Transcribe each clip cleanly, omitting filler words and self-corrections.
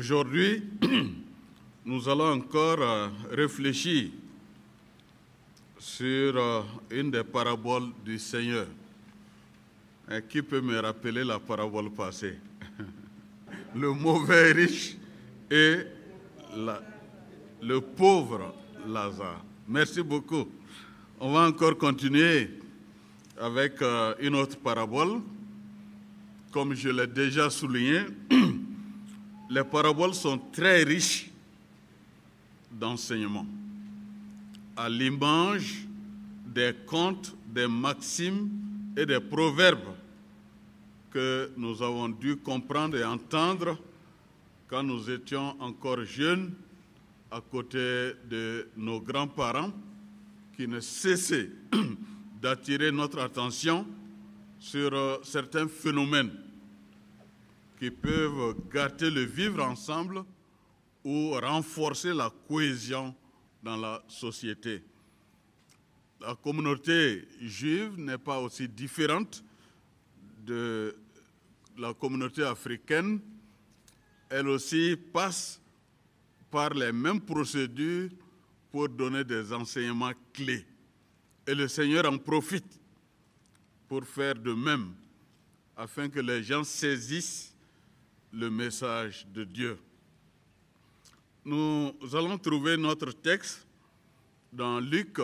Aujourd'hui, nous allons encore réfléchir sur une des paraboles du Seigneur. Qui peut me rappeler la parabole passée? Le mauvais riche et le pauvre Lazare. Merci beaucoup. On va encore continuer avec une autre parabole. Comme je l'ai déjà souligné, les paraboles sont très riches d'enseignements, à l'image des contes, des maximes et des proverbes que nous avons dû comprendre et entendre quand nous étions encore jeunes à côté de nos grands-parents qui ne cessaient d'attirer notre attention sur certains phénomènes qui peuvent gâter le vivre ensemble ou renforcer la cohésion dans la société. La communauté juive n'est pas aussi différente de la communauté africaine. Elle aussi passe par les mêmes procédures pour donner des enseignements clés. Et le Seigneur en profite pour faire de même, afin que les gens saisissent le message de Dieu. Nous allons trouver notre texte dans Luc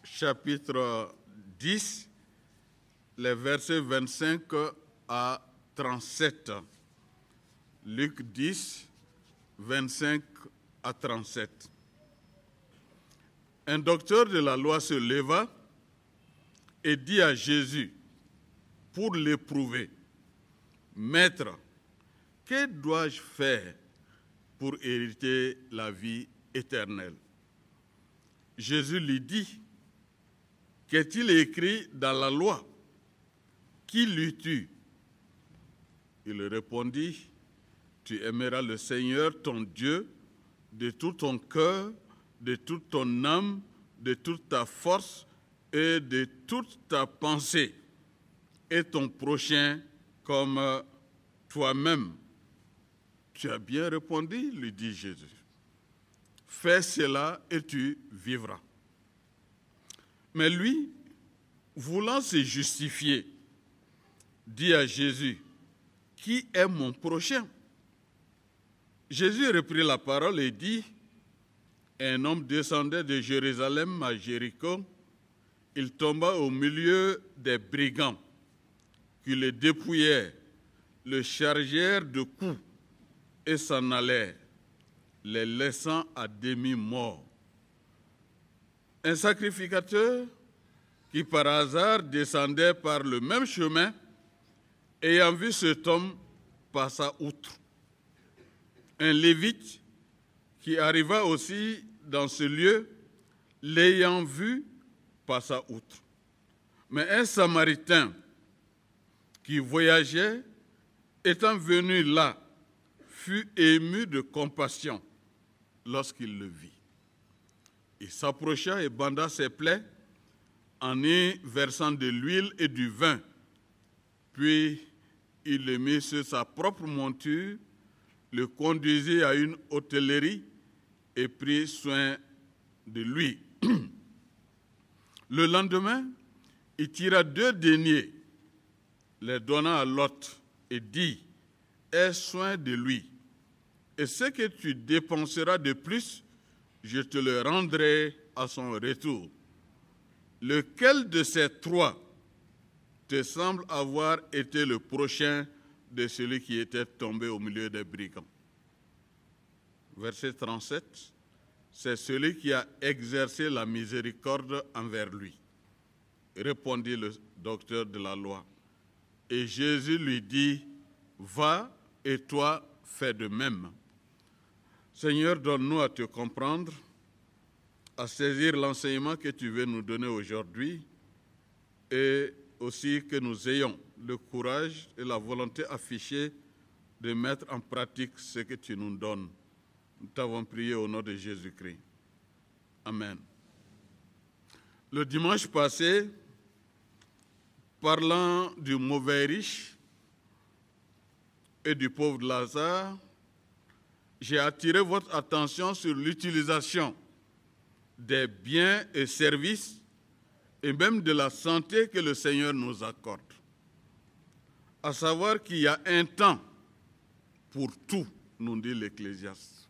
chapitre 10, les versets 25 à 37. Luc 10, 25 à 37. Un docteur de la loi se leva et dit à Jésus, pour l'éprouver, « Maître, que dois-je faire pour hériter la vie éternelle ?» Jésus lui dit, « Qu'est-il écrit dans la loi? Qui lis-tu » Il répondit, « Tu aimeras le Seigneur ton Dieu de tout ton cœur, de toute ton âme, de toute ta force et de toute ta pensée, et ton prochain comme toi-même. » Tu as bien répondu, lui dit Jésus. Fais cela et tu vivras. Mais lui, voulant se justifier, dit à Jésus, qui est mon prochain? Jésus reprit la parole et dit, un homme descendait de Jérusalem à Jéricho. Il tomba au milieu des brigands qui le dépouillèrent, le chargèrent de coups et s'en allèrent, les laissant à demi morts. Un sacrificateur qui par hasard descendait par le même chemin, ayant vu cet homme, passa outre. Un lévite qui arriva aussi dans ce lieu, l'ayant vu, passa outre. Mais un Samaritain qui voyageait, étant venu là, fut ému de compassion lorsqu'il le vit. Il s'approcha et banda ses plaies en y versant de l'huile et du vin. Puis il le mit sur sa propre monture, le conduisit à une hôtellerie et prit soin de lui. Le lendemain, il tira 2 deniers, les donna à l'hôte et dit, « Aie soin de lui, et ce que tu dépenseras de plus, je te le rendrai à son retour. » Lequel de ces 3 te semble avoir été le prochain de celui qui était tombé au milieu des brigands? Verset 37, c'est celui qui a exercé la miséricorde envers lui, répondit le docteur de la loi. Et Jésus lui dit, va et toi fais de même. Seigneur, donne-nous à te comprendre, à saisir l'enseignement que tu veux nous donner aujourd'hui et aussi que nous ayons le courage et la volonté affichée de mettre en pratique ce que tu nous donnes. Nous t'avons prié au nom de Jésus-Christ. Amen. Le dimanche passé, parlant du mauvais riche et du pauvre Lazare, j'ai attiré votre attention sur l'utilisation des biens et services et même de la santé que le Seigneur nous accorde. À savoir qu'il y a un temps pour tout, nous dit l'Ecclésiaste.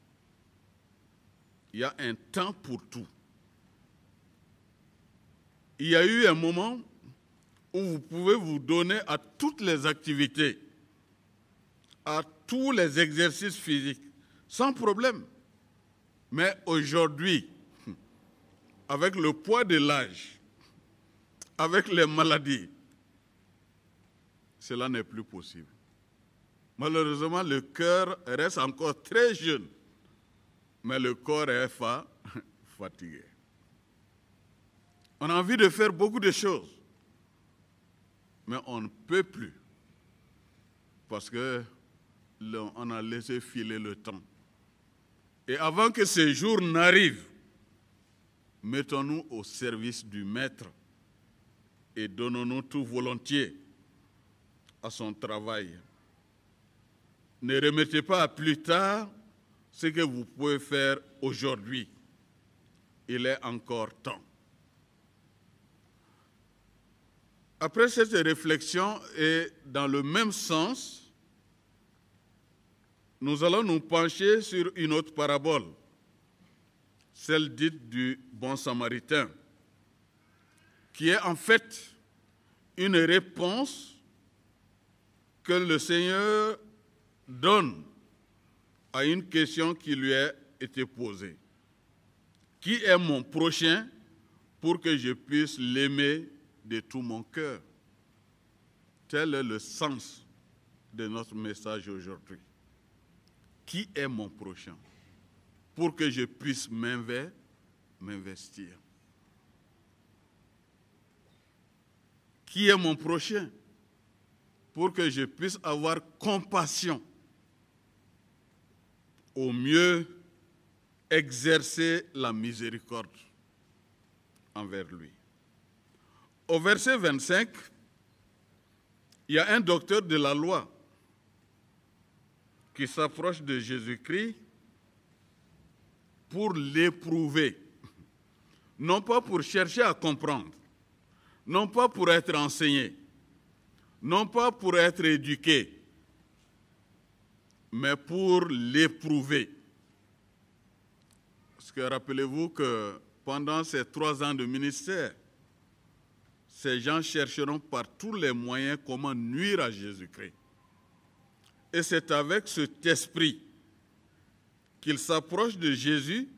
Il y a un temps pour tout. Il y a eu un moment où vous pouvez vous donner à toutes les activités, à tous les exercices physiques, sans problème. Mais aujourd'hui, avec le poids de l'âge, avec les maladies, cela n'est plus possible. Malheureusement, le cœur reste encore très jeune, mais le corps est fatigué. On a envie de faire beaucoup de choses, mais on ne peut plus, parce qu'on a laissé filer le temps. Et avant que ces jours n'arrivent, mettons-nous au service du Maître et donnons-nous tout volontiers à son travail. Ne remettez pas à plus tard ce que vous pouvez faire aujourd'hui. Il est encore temps. Après cette réflexion et dans le même sens, nous allons nous pencher sur une autre parabole, celle dite du bon samaritain, qui est en fait une réponse que le Seigneur donne à une question qui lui a été posée. Qui est mon prochain pour que je puisse l'aimer de tout mon cœur? Tel est le sens de notre message aujourd'hui. Qui est mon prochain pour que je puisse m'investir? Qui est mon prochain pour que je puisse avoir compassion, au mieux exercer la miséricorde envers lui. Au verset 25, il y a un docteur de la loi qui s'approche de Jésus-Christ pour l'éprouver, non pas pour chercher à comprendre, non pas pour être enseigné, non pas pour être éduqué, mais pour l'éprouver. Parce que rappelez-vous que pendant ces 3 ans de ministère, ces gens chercheront par tous les moyens comment nuire à Jésus-Christ. Et c'est avec cet esprit qu'il s'approche de Jésus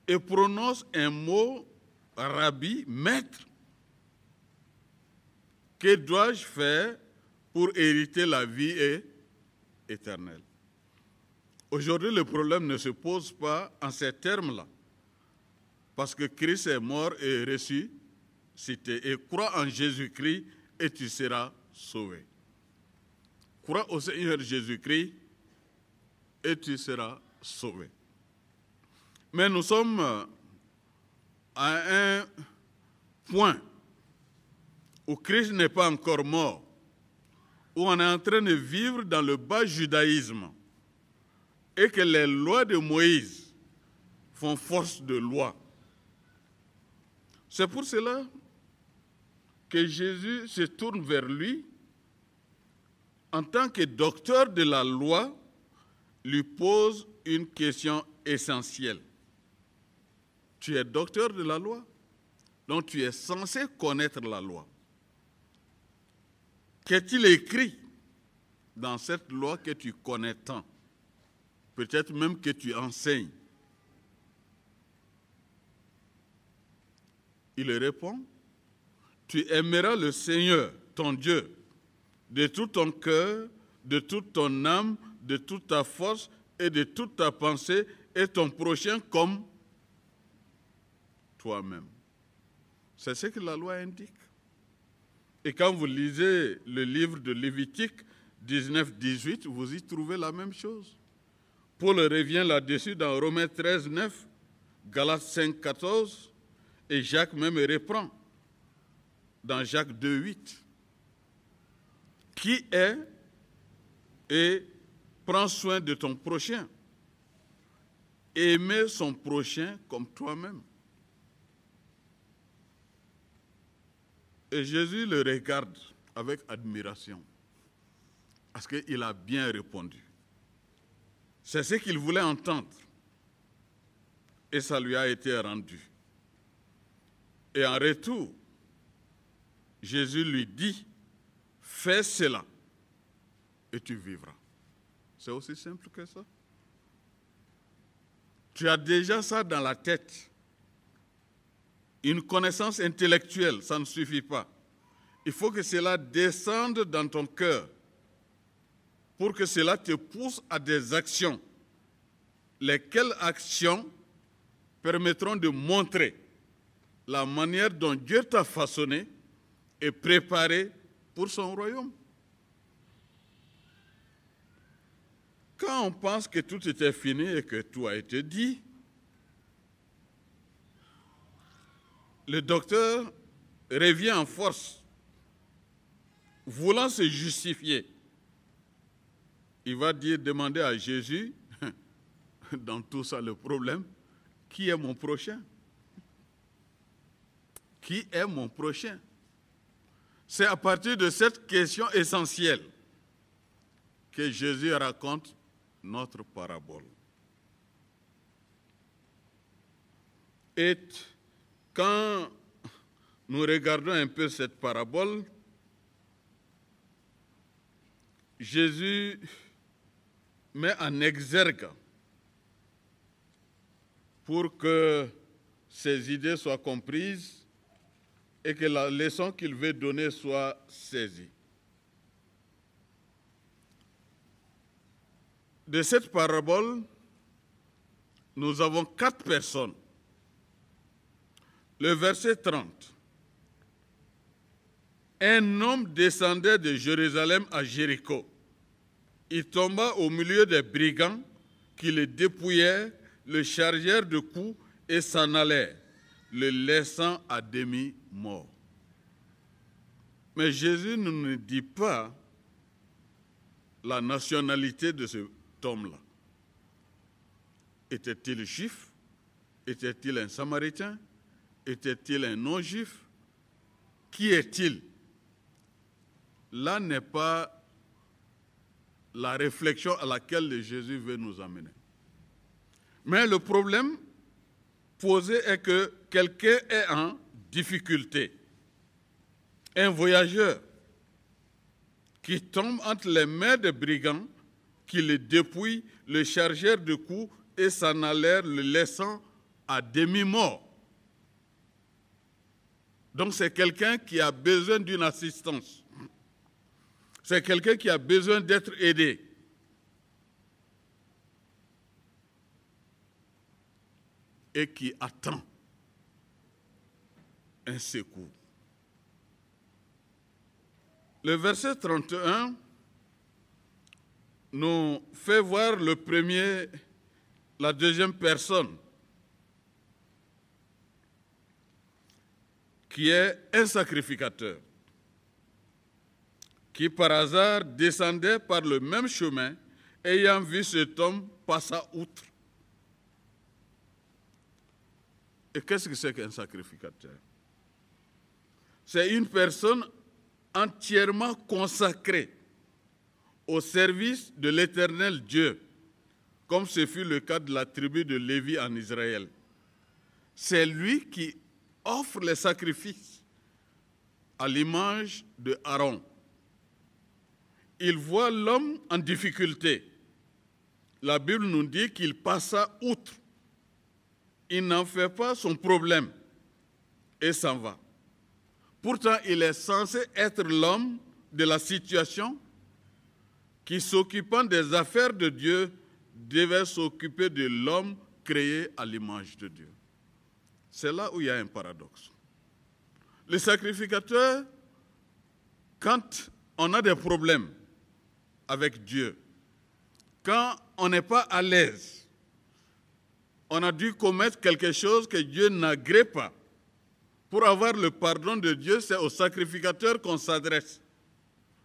et prononce un mot, rabbi, maître. Que dois-je faire pour hériter la vie éternelle? Aujourd'hui, le problème ne se pose pas en ces termes-là, parce que Christ est mort et ressuscité, et crois en Jésus-Christ et tu seras sauvé. Crois au Seigneur Jésus-Christ et tu seras sauvé. Mais nous sommes à un point où Christ n'est pas encore mort, où on est en train de vivre dans le bas judaïsme et que les lois de Moïse font force de loi. C'est pour cela que Jésus se tourne vers lui en tant que docteur de la loi, lui pose une question essentielle. Tu es docteur de la loi, donc tu es censé connaître la loi. Qu'est-il écrit dans cette loi que tu connais tant? Peut-être même que tu enseignes. Il répond, tu aimeras le Seigneur, ton Dieu, de tout ton cœur, de toute ton âme, de toute ta force et de toute ta pensée, et ton prochain comme toi-même. C'est ce que la loi indique. Et quand vous lisez le livre de Lévitique 19-18, vous y trouvez la même chose. Paul revient là-dessus dans Romains 13-9, Galates 5-14, et Jacques même reprend dans Jacques 2-8. Qui est et prends soin de ton prochain. aimer son prochain comme toi-même. Et Jésus le regarde avec admiration, parce qu'il a bien répondu. C'est ce qu'il voulait entendre, et ça lui a été rendu. Et en retour, Jésus lui dit, fais cela, et tu vivras. C'est aussi simple que ça. Tu as déjà ça dans la tête. Une connaissance intellectuelle, ça ne suffit pas. Il faut que cela descende dans ton cœur pour que cela te pousse à des actions. Lesquelles actions permettront de montrer la manière dont Dieu t'a façonné et préparé pour son royaume. Quand on pense que tout était fini et que tout a été dit, le docteur revient en force, voulant se justifier. Il va demander à Jésus, dans tout ça le problème, qui est mon prochain? Qui est mon prochain? C'est à partir de cette question essentielle que Jésus raconte notre parabole. Et quand nous regardons un peu cette parabole, Jésus met en exergue pour que ses idées soient comprises et que la leçon qu'il veut donner soit saisie. De cette parabole, nous avons 4 personnes. Le verset 30. Un homme descendait de Jérusalem à Jéricho. Il tomba au milieu des brigands qui le dépouillèrent, le chargèrent de coups et s'en allèrent, le laissant à demi mort. Mais Jésus ne nous dit pas la nationalité de cet homme-là. Était-il juif? Était-il un samaritain? Était-il un non-juif? Qui est-il? Là n'est pas la réflexion à laquelle Jésus veut nous amener. Mais le problème posé est que quelqu'un est en difficulté. Un voyageur qui tombe entre les mains des brigands, qui le dépouillent, le chargèrent de coups et s'en allèrent, le laissant à demi-mort. Donc c'est quelqu'un qui a besoin d'une assistance. C'est quelqu'un qui a besoin d'être aidé. Et qui attend un secours. Le verset 31 nous fait voir la deuxième personne, qui est un sacrificateur, qui par hasard descendait par le même chemin, ayant vu cet homme passa outre. Et qu'est-ce que c'est qu'un sacrificateur? C'est une personne entièrement consacrée au service de l'Éternel Dieu, comme ce fut le cas de la tribu de Lévi en Israël. C'est lui qui offre les sacrifices à l'image de Aaron. Il voit l'homme en difficulté. La Bible nous dit qu'il passa outre. Il n'en fait pas son problème et s'en va. Pourtant, il est censé être l'homme de la situation qui, s'occupant des affaires de Dieu, devait s'occuper de l'homme créé à l'image de Dieu. C'est là où il y a un paradoxe. Le sacrificateur, quand on a des problèmes avec Dieu, quand on n'est pas à l'aise, on a dû commettre quelque chose que Dieu n'agrée pas. Pour avoir le pardon de Dieu, c'est au sacrificateur qu'on s'adresse.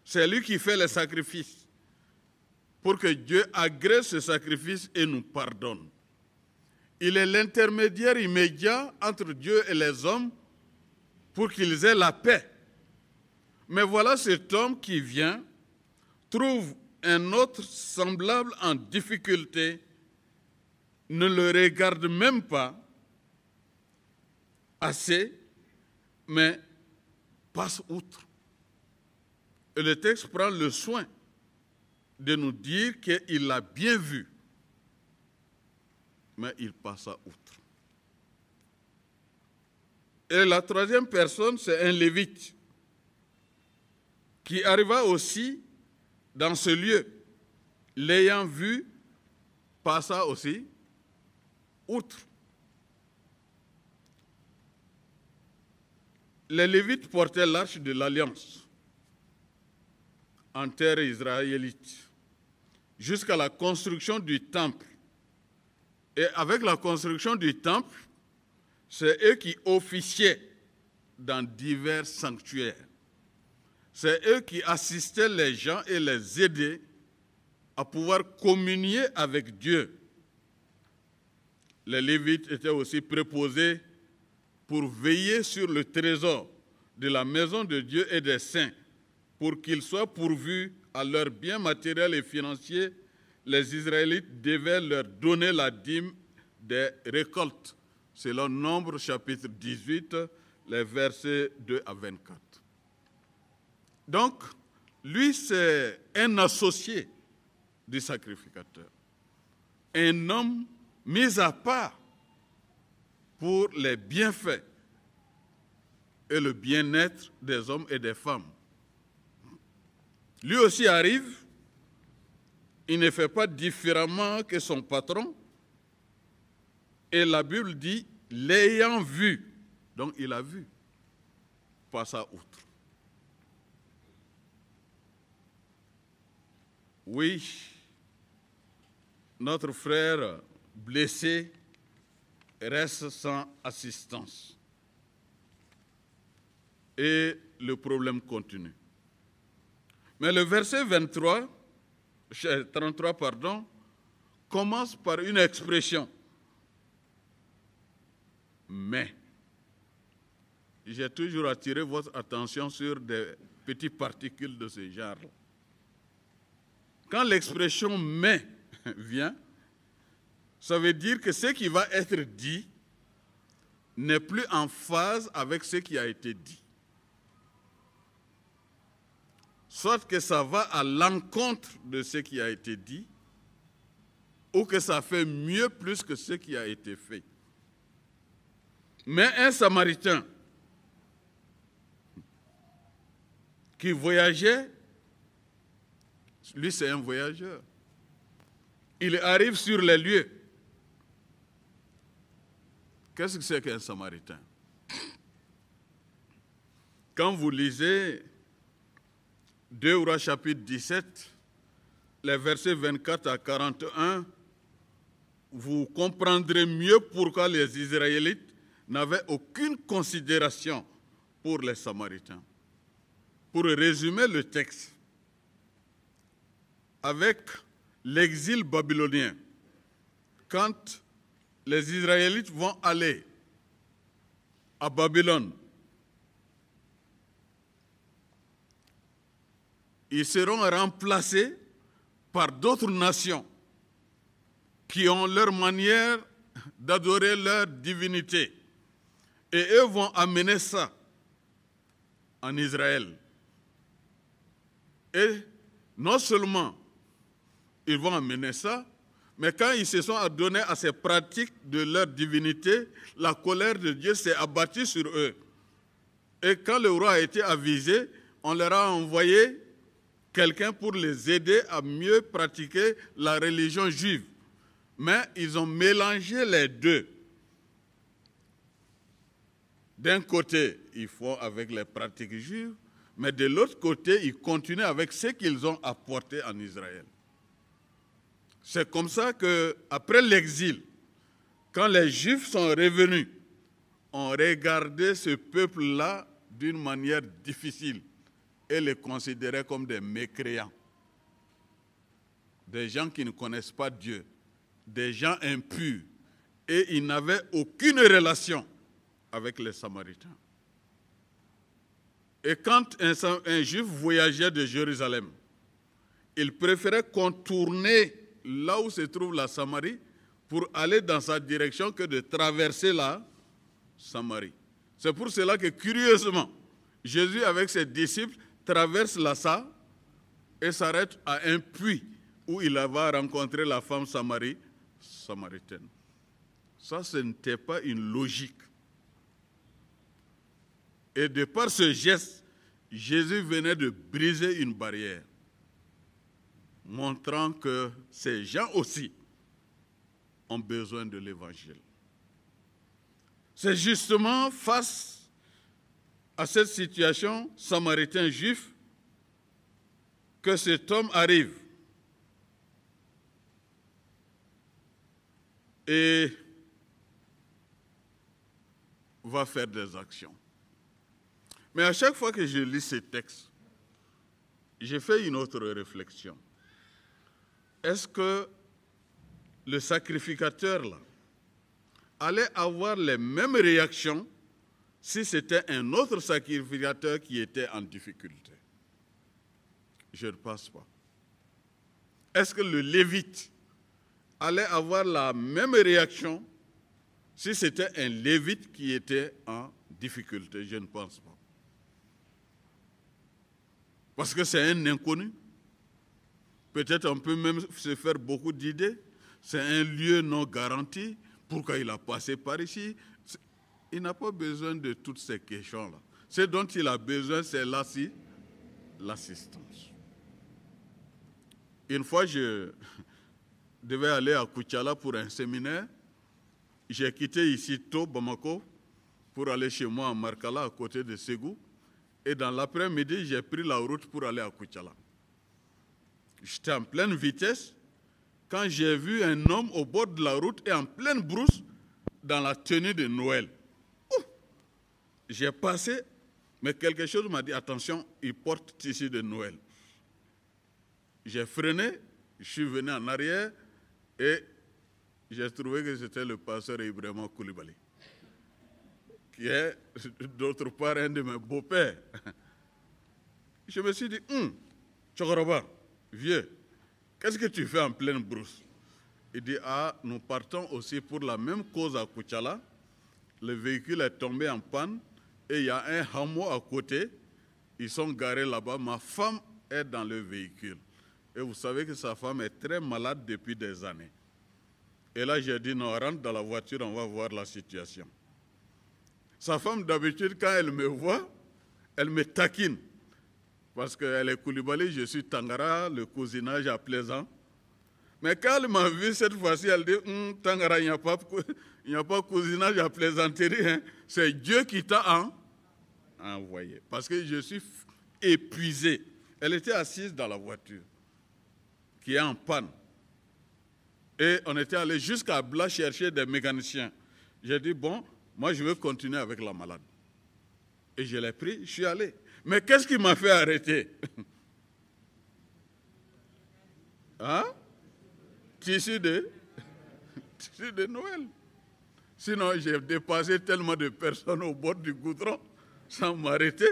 C'est lui qui fait les sacrifices pour que Dieu agrée ce sacrifice et nous pardonne. Il est l'intermédiaire immédiat entre Dieu et les hommes pour qu'ils aient la paix. Mais voilà cet homme qui vient, trouve un autre semblable en difficulté, ne le regarde même pas assez, mais passe outre. Et le texte prend le soin de nous dire qu'il l'a bien vu, mais il passa outre. Et la troisième personne, c'est un lévite qui arriva aussi dans ce lieu. L'ayant vu, passa aussi outre. Les Lévites portaient l'arche de l'Alliance en terre israélite jusqu'à la construction du temple. Et avec la construction du temple, c'est eux qui officiaient dans divers sanctuaires. C'est eux qui assistaient les gens et les aidaient à pouvoir communier avec Dieu. Les Lévites étaient aussi préposés pour veiller sur le trésor de la maison de Dieu et des saints, pour qu'ils soient pourvus à leurs biens matériels et financiers. Les Israélites devaient leur donner la dîme des récoltes, selon Nombre chapitre 18, les versets 2 à 24. Donc, lui, c'est un associé du sacrificateur, un homme mis à part pour les bienfaits et le bien-être des hommes et des femmes. Lui aussi arrive, il ne fait pas différemment que son patron, et la Bible dit, l'ayant vu, donc il a vu, passa outre. Oui, notre frère blessé reste sans assistance. Et le problème continue. Mais le verset 33, commence par une expression. Mais, j'ai toujours attiré votre attention sur des petites particules de ce genre. Quand l'expression « mais » vient, ça veut dire que ce qui va être dit n'est plus en phase avec ce qui a été dit. Soit que ça va à l'encontre de ce qui a été dit, ou que ça fait mieux plus que ce qui a été fait. Mais un Samaritain qui voyageait, lui c'est un voyageur. Il arrive sur les lieux. Qu'est-ce que c'est qu'un Samaritain? Quand vous lisez 2 Rois chapitre 17, les versets 24 à 41, vous comprendrez mieux pourquoi les Israélites n'avaient aucune considération pour les Samaritains. Pour résumer le texte, avec l'exil babylonien, quand les Israélites vont aller à Babylone, ils seront remplacés par d'autres nations qui ont leur manière d'adorer leur divinité. Et eux vont amener ça en Israël. Et non seulement ils vont amener ça, mais quand ils se sont adonnés à ces pratiques de leur divinité, la colère de Dieu s'est abattue sur eux. Et quand le roi a été avisé, on leur a envoyé quelqu'un pour les aider à mieux pratiquer la religion juive. Mais ils ont mélangé les deux. D'un côté, ils font avec les pratiques juives, mais de l'autre côté, ils continuent avec ce qu'ils ont apporté en Israël. C'est comme ça qu'après l'exil, quand les Juifs sont revenus, on regardait ce peuple-là d'une manière difficile et les considérait comme des mécréants, des gens qui ne connaissent pas Dieu, des gens impurs, et il n'avait aucune relation avec les Samaritains. Et quand un Juif voyageait de Jérusalem, il préférait contourner là où se trouve la Samarie pour aller dans sa direction que de traverser la Samarie. C'est pour cela que, curieusement, Jésus, avec ses disciples, traverse la Sa et s'arrête à un puits où il va rencontrer la femme samaritaine. Ça, ce n'était pas une logique. Et de par ce geste, Jésus venait de briser une barrière, montrant que ces gens aussi ont besoin de l'Évangile. C'est justement face à cette situation samaritain-juif que cet homme arrive. Et va faire des actions. Mais à chaque fois que je lis ces textes, j'ai fait une autre réflexion. Est-ce que le sacrificateur là allait avoir les mêmes réactions si c'était un autre sacrificateur qui était en difficulté? Je ne pense pas. Est-ce que le Lévite allait avoir la même réaction si c'était un Lévite qui était en difficulté? Je ne pense pas. Parce que c'est un inconnu. Peut-être on peut même se faire beaucoup d'idées. C'est un lieu non garanti. Pourquoi il a passé par ici? Il n'a pas besoin de toutes ces questions-là. Ce dont il a besoin, c'est l'assistance. Une fois, je devais aller à Koutiala pour un séminaire. J'ai quitté ici tôt, Bamako, pour aller chez moi à Markala, à côté de Ségou. Et dans l'après-midi, j'ai pris la route pour aller à Koutiala. J'étais en pleine vitesse quand j'ai vu un homme au bord de la route et en pleine brousse dans la tenue de Noël. J'ai passé, mais quelque chose m'a dit, attention, il porte tissu de Noël. J'ai freiné, je suis venu en arrière et j'ai trouvé que c'était le pasteur Ibrahima Koulibaly, qui est d'autre part un de mes beaux-pères. Je me suis dit, Tchokoroba, vieux, qu'est-ce que tu fais en pleine brousse? Il dit, nous partons aussi pour la même cause à Koutiala. Le véhicule est tombé en panne et il y a un hameau à côté. Ils sont garés là-bas. Ma femme est dans le véhicule. Et vous savez que sa femme est très malade depuis des années. Et là, j'ai dit, non, rentre dans la voiture, on va voir la situation. Sa femme, d'habitude, quand elle me voit, elle me taquine. Parce qu'elle est Koulibaly, je suis Tangara, le cousinage à Plaisant. Mais quand elle m'a vu cette fois-ci, elle dit, Tangara, il n'y a pas cousinage à plaisanterie. Hein. C'est Dieu qui t'a envoyé. Parce que je suis épuisé. Elle était assise dans la voiture, qui est en panne. Et on était allé jusqu'à Blas chercher des mécaniciens. J'ai dit, bon, moi je veux continuer avec la malade. Et je l'ai pris, je suis allé. Mais qu'est-ce qui m'a fait arrêter? Hein? Tissu de Noël. Sinon, j'ai dépassé tellement de personnes au bord du goudron sans m'arrêter.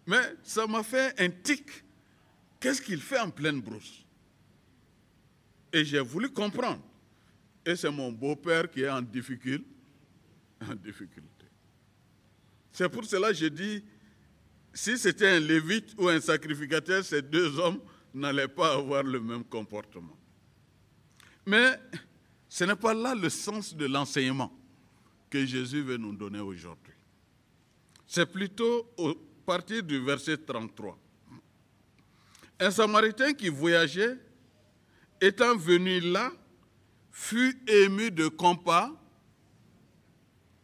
Mais ça m'a fait un tic. Qu'est-ce qu'il fait en pleine brousse? Et j'ai voulu comprendre. Et c'est mon beau-père qui est en difficulté. C'est pour cela que je dis, si c'était un lévite ou un sacrificateur, ces deux hommes n'allaient pas avoir le même comportement. Mais ce n'est pas là le sens de l'enseignement que Jésus veut nous donner aujourd'hui. C'est plutôt à partir du verset 33. Un Samaritain qui voyageait, étant venu là, fut ému de compassion.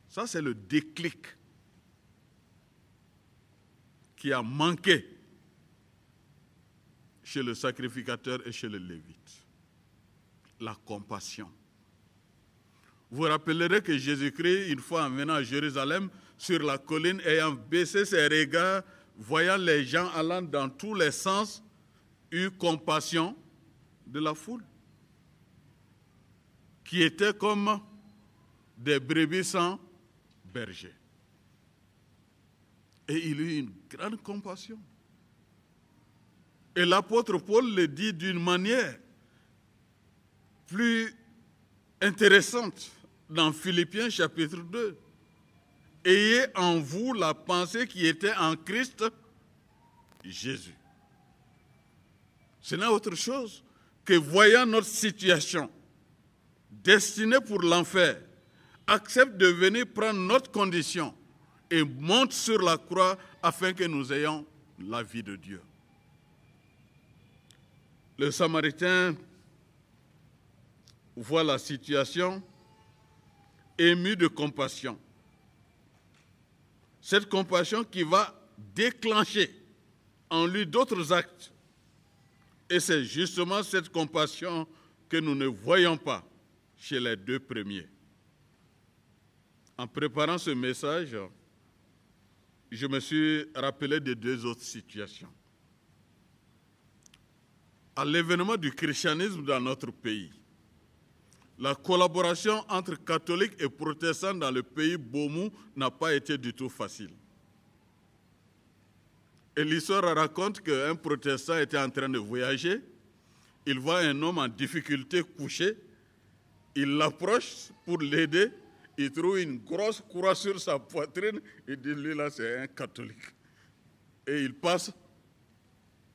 Ça, c'est le déclic qui a manqué chez le sacrificateur et chez le lévite. La compassion. Vous vous rappellerez que Jésus-Christ, une fois en venant à Jérusalem, sur la colline, ayant baissé ses regards, voyant les gens allant dans tous les sens, eut compassion de la foule, qui était comme des brebis sans berger. Et il eut une grande compassion. Et l'apôtre Paul le dit d'une manière plus intéressante dans Philippiens chapitre 2. Ayez en vous la pensée qui était en Christ Jésus. Ce n'est autre chose que voyant notre situation destinée pour l'enfer, accepte de venir prendre notre condition et monte sur la croix afin que nous ayons la vie de Dieu. Le Samaritain voit la situation ému de compassion. Cette compassion qui va déclencher en lui d'autres actes. Et c'est justement cette compassion que nous ne voyons pas chez les deux premiers. En préparant ce message, je me suis rappelé de deux autres situations. À l'événement du christianisme dans notre pays, la collaboration entre catholiques et protestants dans le pays Bomou n'a pas été du tout facile. Et l'histoire raconte qu'un protestant était en train de voyager, il voit un homme en difficulté couché, il l'approche pour l'aider, il trouve une grosse croix sur sa poitrine, il dit, lui là c'est un catholique. Et il passe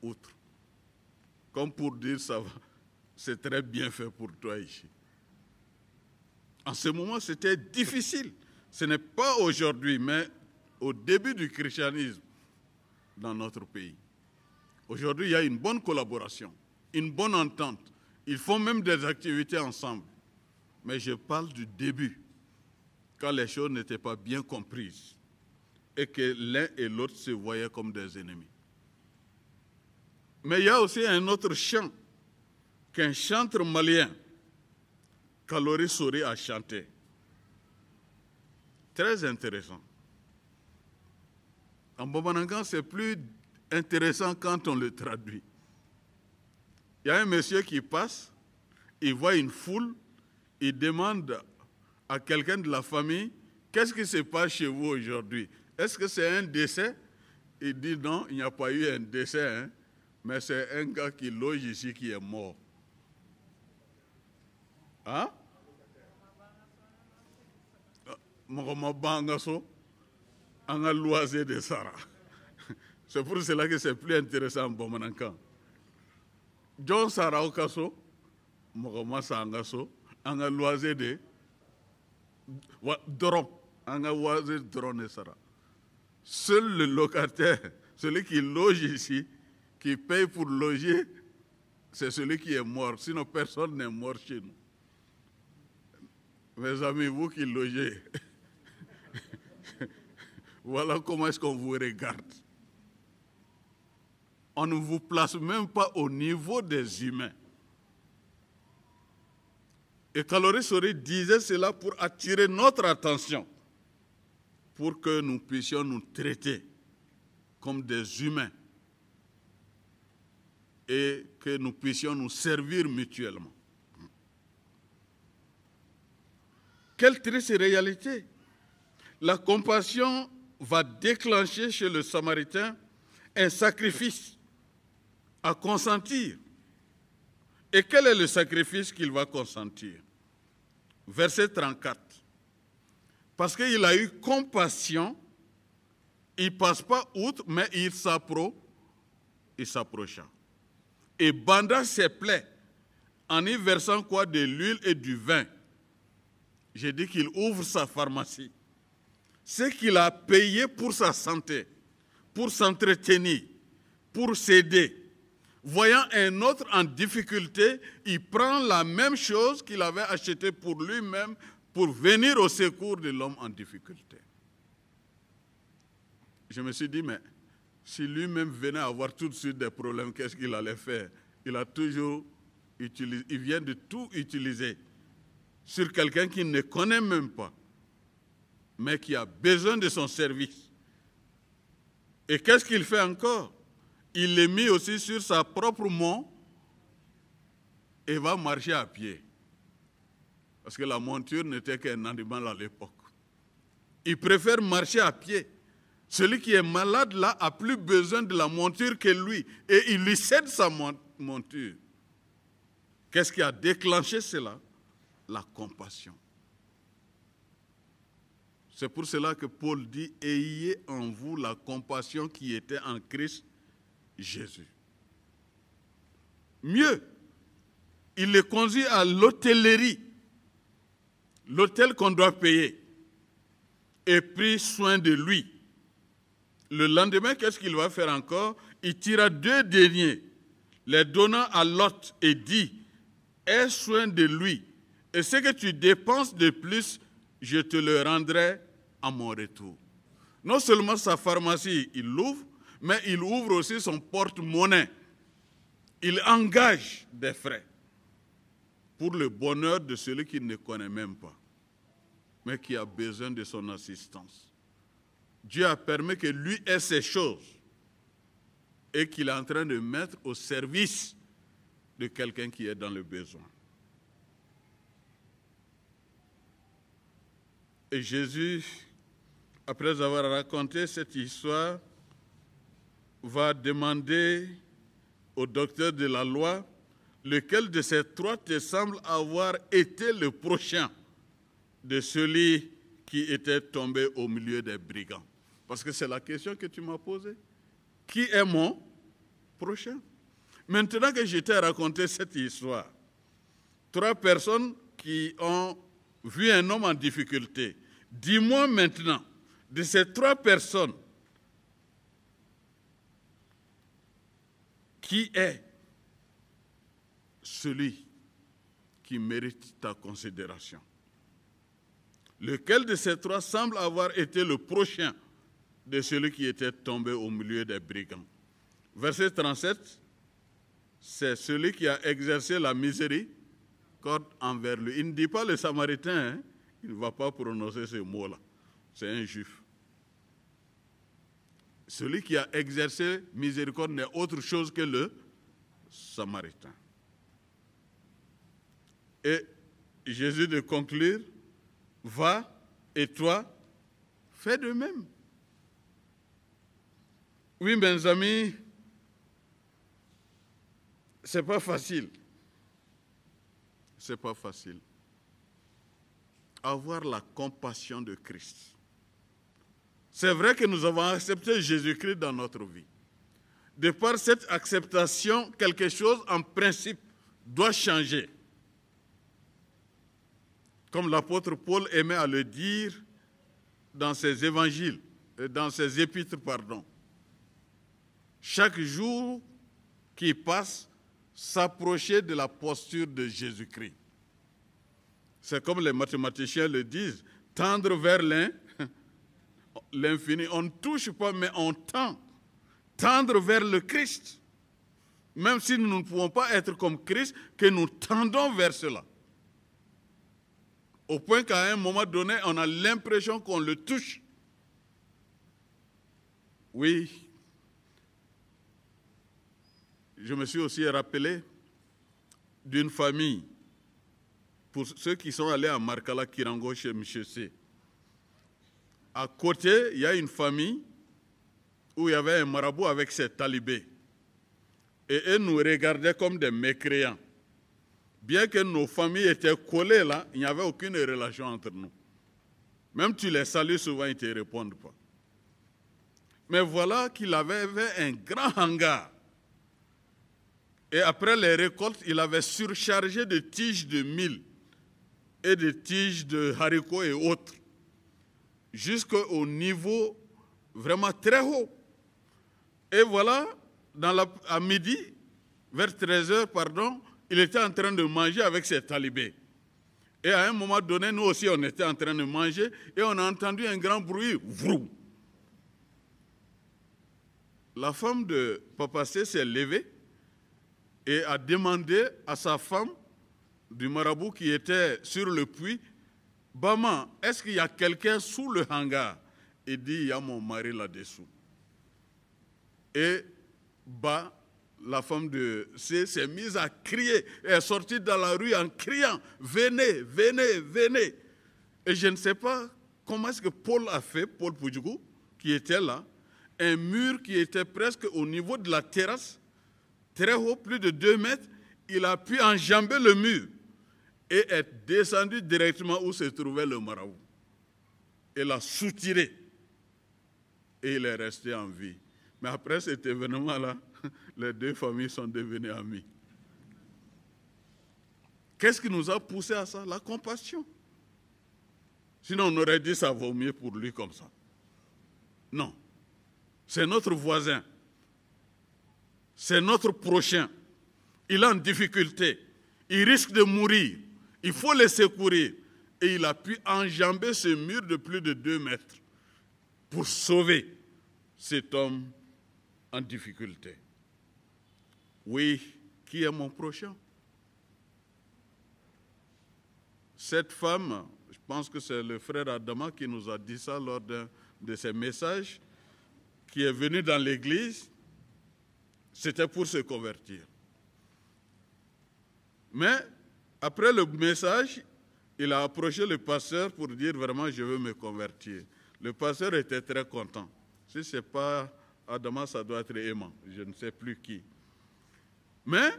outre. Comme pour dire, ça va, c'est très bien fait pour toi ici. En ce moment, c'était difficile. Ce n'est pas aujourd'hui, mais au début du christianisme dans notre pays. Aujourd'hui, il y a une bonne collaboration, une bonne entente. Ils font même des activités ensemble. Mais je parle du début, quand les choses n'étaient pas bien comprises et que l'un et l'autre se voyaient comme des ennemis. Mais il y a aussi un autre chant qu'un chanteur malien, Kalori Sori, a chanté. Très intéressant. En Bamanangan, c'est plus intéressant quand on le traduit. Il y a un monsieur qui passe, il voit une foule, il demande à quelqu'un de la famille, qu'est-ce qui se passe chez vous aujourd'hui? Est-ce que c'est un décès? Il dit non, il n'y a pas eu un décès, hein, mais c'est un gars qui loge ici qui est mort. Hein? C'est pour cela que c'est plus intéressant en Bamanankan. John Sarao Kaso, Mogoma Sangaso, Anga loisé de Dron, Anga loisé de Dron et Sara. Seul le locataire, celui qui loge ici, qui paye pour loger, c'est celui qui est mort. Sinon, personne n'est mort chez nous. Mes amis, vous qui logez, voilà comment est-ce qu'on vous regarde. On ne vous place même pas au niveau des humains. Et Kalori Sori disait cela pour attirer notre attention, pour que nous puissions nous traiter comme des humains et que nous puissions nous servir mutuellement. Quelle triste réalité! La compassion va déclencher chez le Samaritain un sacrifice à consentir. Et quel est le sacrifice qu'il va consentir? Verset 34. Parce qu'il a eu compassion, il ne passe pas outre, mais il s'approcha. Et banda ses plaies en y versant quoi? De l'huile et du vin. J'ai dit qu'il ouvre sa pharmacie. Ce qu'il a payé pour sa santé, pour s'entretenir, pour s'aider. Voyant un autre en difficulté, il prend la même chose qu'il avait achetée pour lui-même pour venir au secours de l'homme en difficulté. Je me suis dit, mais si lui-même venait avoir tout de suite des problèmes, qu'est-ce qu'il allait faire? Il a toujours utilisé, il vient de tout utiliser sur quelqu'un qui ne connaît même pas, mais qui a besoin de son service. Et qu'est-ce qu'il fait encore? Il est mis aussi sur sa propre mont et va marcher à pied. Parce que la monture n'était qu'un animal à l'époque. Il préfère marcher à pied. Celui qui est malade là a plus besoin de la monture que lui. Et il lui cède sa monture. Qu'est-ce qui a déclenché cela? La compassion. C'est pour cela que Paul dit, ayez en vous la compassion qui était en Christ Jésus. Mieux, il les conduit à l'hôtellerie, l'hôtel qu'on doit payer, et pris soin de lui. Le lendemain, qu'est-ce qu'il va faire encore? Il tira 2 deniers, les donna à l'hôte et dit, aie soin de lui, et ce que tu dépenses de plus, je te le rendrai à mon retour. Non seulement sa pharmacie, il l'ouvre, mais il ouvre aussi son porte-monnaie. Il engage des frais pour le bonheur de celui qui ne connaît même pas, mais qui a besoin de son assistance. Dieu a permis que lui ait ces choses et qu'il est en train de mettre au service de quelqu'un qui est dans le besoin. Et Jésus, après avoir raconté cette histoire, va demander au docteur de la loi, lequel de ces 3 te semble avoir été le prochain de celui qui était tombé au milieu des brigands? Parce que c'est la question que tu m'as posée. Qui est mon prochain? Maintenant que je t'ai raconté cette histoire, 3 personnes qui ont vu un homme en difficulté, dis-moi maintenant, de ces 3 personnes, qui est celui qui mérite ta considération? Lequel de ces 3 semble avoir été le prochain de celui qui était tombé au milieu des brigands? Verset 37, c'est celui qui a exercé la miséricorde envers lui. Il ne dit pas le Samaritain, hein? Il ne va pas prononcer ce mot-là. C'est un juif. Celui qui a exercé miséricorde n'est autre chose que le Samaritain. Et Jésus de conclure, va et toi, fais de même. Oui, mes amis, c'est pas facile. C'est pas facile. Avoir la compassion de Christ. C'est vrai que nous avons accepté Jésus-Christ dans notre vie. De par cette acceptation, quelque chose en principe doit changer. Comme l'apôtre Paul aimait à le dire dans ses évangiles, dans ses épîtres, pardon. Chaque jour qui passe, s'approcher de la posture de Jésus-Christ. C'est comme les mathématiciens le disent, tendre vers l'infini. On ne touche pas, mais on tend. Tendre vers le Christ. Même si nous ne pouvons pas être comme Christ, que nous tendons vers cela. Au point qu'à un moment donné, on a l'impression qu'on le touche. Oui. Je me suis aussi rappelé d'une famille, pour ceux qui sont allés à Markala, Kirango, chez M. C. À côté, il y a une famille où il y avait un marabout avec ses talibés. Et eux nous regardaient comme des mécréants. Bien que nos familles étaient collées là, il n'y avait aucune relation entre nous. Même tu les salues souvent, ils ne te répondent pas. Mais voilà qu'il avait un grand hangar. Et après les récoltes, il avait surchargé de tiges de mil et de tiges de haricots et autres, jusqu'au niveau vraiment très haut. Et voilà, à midi, vers 13h, pardon, il était en train de manger avec ses talibés. Et à un moment donné, nous aussi, on était en train de manger et on a entendu un grand bruit. Vrou. La femme de Papa C s'est levée et a demandé à sa femme du marabout qui était sur le puits, « Maman, est-ce qu'il y a quelqu'un sous le hangar ?» Il dit, « Il y a mon mari là-dessous. » Et la femme de C s'est mise à crier. Elle est sortie dans la rue en criant, venez, venez, venez. Et je ne sais pas comment est-ce que Paul a fait, Paul Poudjougou, qui était là, un mur qui était presque au niveau de la terrasse, très haut, plus de 2 mètres, il a pu enjamber le mur et est descendu directement où se trouvait le marabout. Il l'a soutiré et il est resté en vie. Mais après cet événement-là, les 2 familles sont devenues amies. Qu'est-ce qui nous a poussé à ça? La compassion. Sinon, on aurait dit ça vaut mieux pour lui comme ça. Non. C'est notre voisin. C'est notre prochain. Il est en difficulté. Il risque de mourir. Il faut le secourir. Et il a pu enjamber ce mur de plus de 2 mètres pour sauver cet homme en difficulté. Oui, qui est mon prochain? Cette femme, je pense que c'est le frère Adama qui nous a dit ça lors d'un de ses messages, qui est venu dans l'église, c'était pour se convertir. Mais après le message, il a approché le pasteur pour dire vraiment je veux me convertir. Le pasteur était très content. Si ce n'est pas Adama, ça doit être Emma, je ne sais plus qui. Mais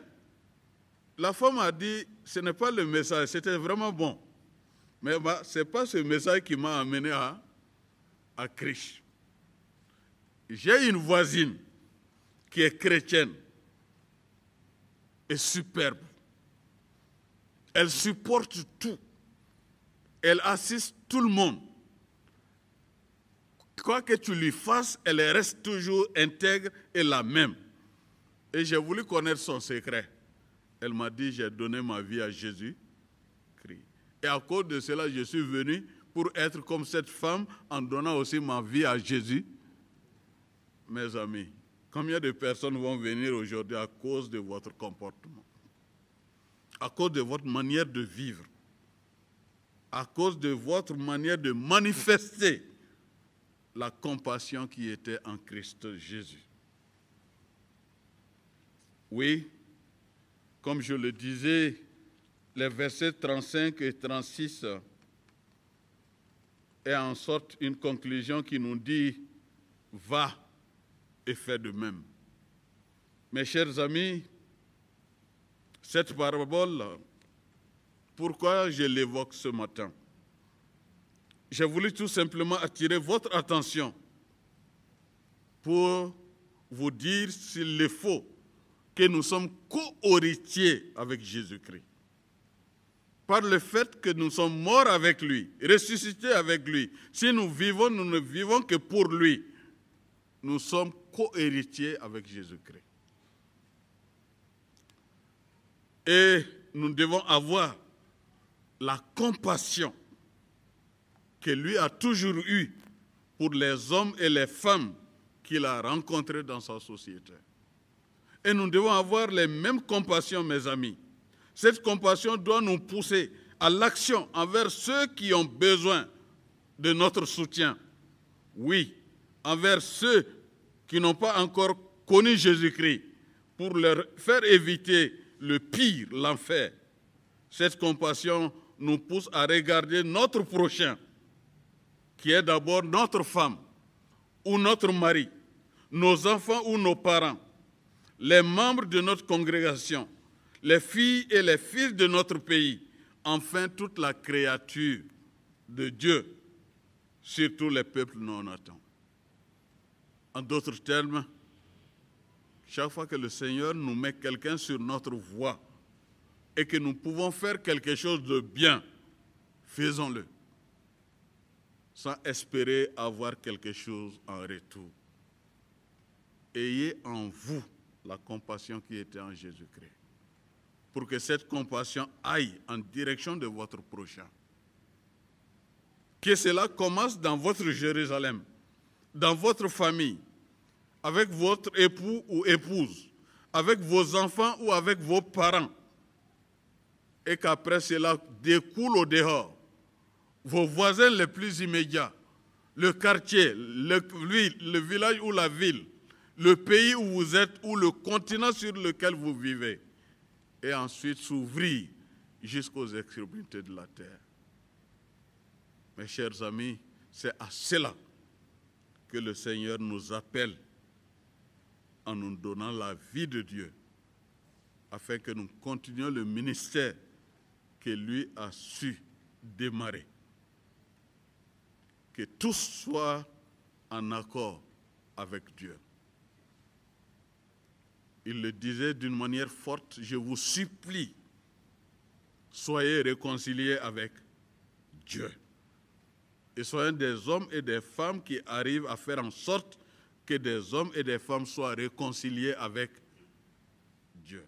la femme a dit ce n'est pas le message, c'était vraiment bon. Mais ce n'est pas ce message qui m'a amené à Christ. J'ai une voisine qui est chrétienne et superbe. Elle supporte tout. Elle assiste tout le monde. Quoi que tu lui fasses, elle reste toujours intègre et la même. Et j'ai voulu connaître son secret. Elle m'a dit, j'ai donné ma vie à Jésus-Christ. Et à cause de cela, je suis venu pour être comme cette femme en donnant aussi ma vie à Jésus. Mes amis, combien de personnes vont venir aujourd'hui à cause de votre comportement, à cause de votre manière de vivre, à cause de votre manière de manifester la compassion qui était en Christ Jésus. Oui, comme je le disais, les versets 35 et 36 est en sorte une conclusion qui nous dit « Va et fais de même ». Mes chers amis, cette parabole, pourquoi je l'évoque ce matin? J'ai voulu tout simplement attirer votre attention pour vous dire s'il le faut que nous sommes co-héritiers avec Jésus-Christ. Par le fait que nous sommes morts avec lui, ressuscités avec lui. Si nous vivons, nous ne vivons que pour lui. Nous sommes co-héritiers avec Jésus-Christ. Et nous devons avoir la compassion que lui a toujours eue pour les hommes et les femmes qu'il a rencontrés dans sa société. Et nous devons avoir les mêmes compassions, mes amis. Cette compassion doit nous pousser à l'action envers ceux qui ont besoin de notre soutien. Oui, envers ceux qui n'ont pas encore connu Jésus-Christ, pour leur faire éviter le pire, l'enfer. Cette compassion nous pousse à regarder notre prochain, qui est d'abord notre femme ou notre mari, nos enfants ou nos parents, les membres de notre congrégation, les filles et les fils de notre pays, enfin toute la créature de Dieu, surtout les peuples non attendus. En d'autres termes, chaque fois que le Seigneur nous met quelqu'un sur notre voie et que nous pouvons faire quelque chose de bien, faisons-le, sans espérer avoir quelque chose en retour. Ayez en vous la compassion qui était en Jésus-Christ, pour que cette compassion aille en direction de votre prochain. Que cela commence dans votre Jérusalem, dans votre famille, avec votre époux ou épouse, avec vos enfants ou avec vos parents, et qu'après cela découle au dehors, vos voisins les plus immédiats, le quartier, le village ou la ville, le pays où vous êtes ou le continent sur lequel vous vivez, et ensuite s'ouvrir jusqu'aux extrémités de la terre. Mes chers amis, c'est à cela que le Seigneur nous appelle en nous donnant la vie de Dieu, afin que nous continuions le ministère que lui a su démarrer. Que tous soient en accord avec Dieu. Il le disait d'une manière forte, je vous supplie, soyez réconciliés avec Dieu. Et soyez des hommes et des femmes qui arrivent à faire en sorte que des hommes et des femmes soient réconciliés avec Dieu.